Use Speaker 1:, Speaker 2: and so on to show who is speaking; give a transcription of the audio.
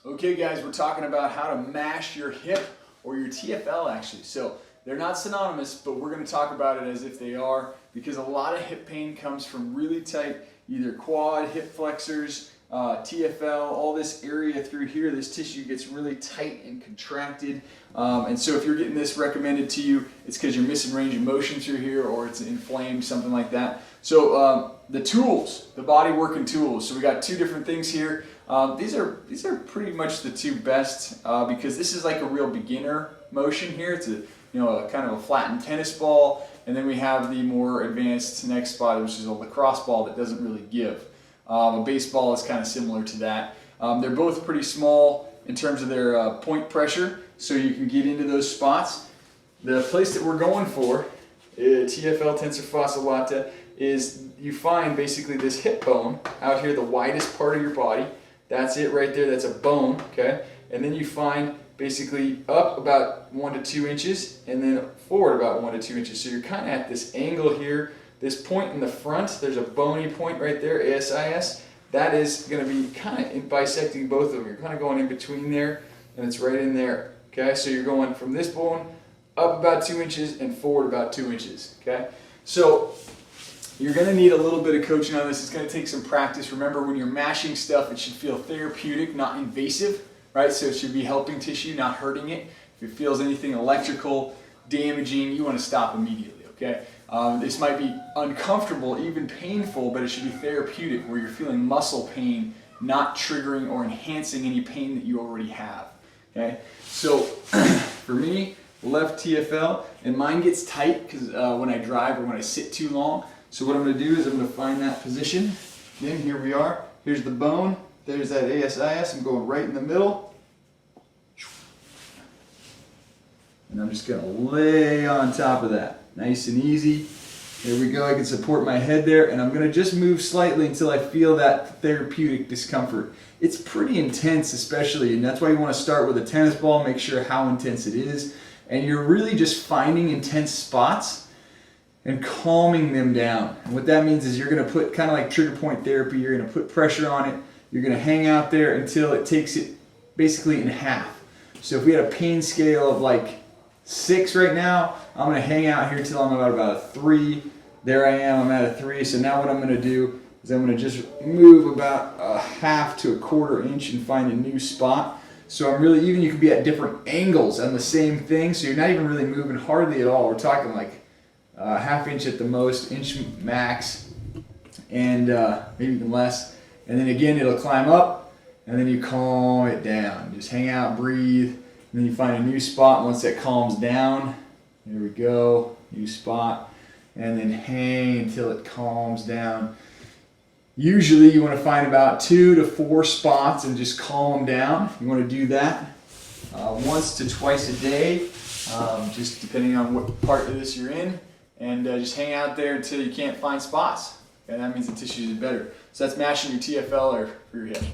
Speaker 1: Okay guys, we're talking about how to mash your hip or your TFL actually. So they're not synonymous, but we're going to talk about it as if they are, because a lot of hip pain comes from really tight either quad, hip flexors, TFL, all this area through here, this tissue gets really tight and contracted. And so if you're getting this recommended to you, it's because you're missing range of motion through here or it's inflamed, something like that. So the tools, the body working tools. So we got two different things here. These are pretty much the two best because this is like a real beginner motion here. It's a kind of a flattened tennis ball, and then we have the more advanced next spot, which is a lacrosse ball that doesn't really give. A baseball is kind of similar to that. They're both pretty small in terms of their point pressure, so you can get into those spots. The place that we're going for, TFL tensor fascia lata, is you find basically this hip bone out here, the widest part of your body. That's it right there, that's a bone, okay? And then you find basically up about 1 to 2 inches and then forward about 1 to 2 inches. So you're kind of at this angle here. This point in the front, there's a bony point right there, ASIS. That is going to be kind of bisecting both of them. You're kind of going in between there, and it's right in there. Okay, so you're going from this bone up about 2 inches and forward about 2 inches. Okay, so you're going to need a little bit of coaching on this. It's going to take some practice. Remember, when you're mashing stuff, it should feel therapeutic, not invasive, right? So it should be helping tissue, not hurting it. If it feels anything electrical, damaging, you want to stop immediately. Okay. This might be uncomfortable, even painful, but it should be therapeutic, where you're feeling muscle pain, not triggering or enhancing any pain that you already have. Okay, so for me, left TFL, and mine gets tight because when I drive or when I sit too long. So what I'm going to do is I'm going to find that position. Then here we are. Here's the bone. There's that ASIS. I'm going right in the middle. And I'm just going to lay on top of that. Nice and easy. There we go. I can support my head there, and I'm going to just move slightly until I feel that therapeutic discomfort. It's pretty intense, especially, and that's why you want to start with a tennis ball, make sure how intense it is, and you're really just finding intense spots and calming them down. And what that means is you're going to put, kind of like trigger point therapy, you're going to put pressure on it. You're going to hang out there until it takes it basically in half. So if we had a pain scale of like 6 right now, I'm going to hang out here until I'm at about a 3. There I am, I'm at a 3. So now what I'm going to do is I'm going to just move about a half to a 1/4 inch and find a new spot. So I'm really, even you can be at different angles on the same thing, so you're not even really moving hardly at all. We're talking like a 1/2 inch at the most, inch max, and maybe even less. And then again, it'll climb up, and then you calm it down. Just hang out, breathe. And then you find a new spot. Once that calms down, there we go, new spot, and then hang until it calms down. Usually you want to find about 2 to 4 spots and just calm them down. You want to do that once to twice a day, just depending on what part of this you're in, and just hang out there until you can't find spots. And that means the tissue is better. So that's mashing your TFL or your hip.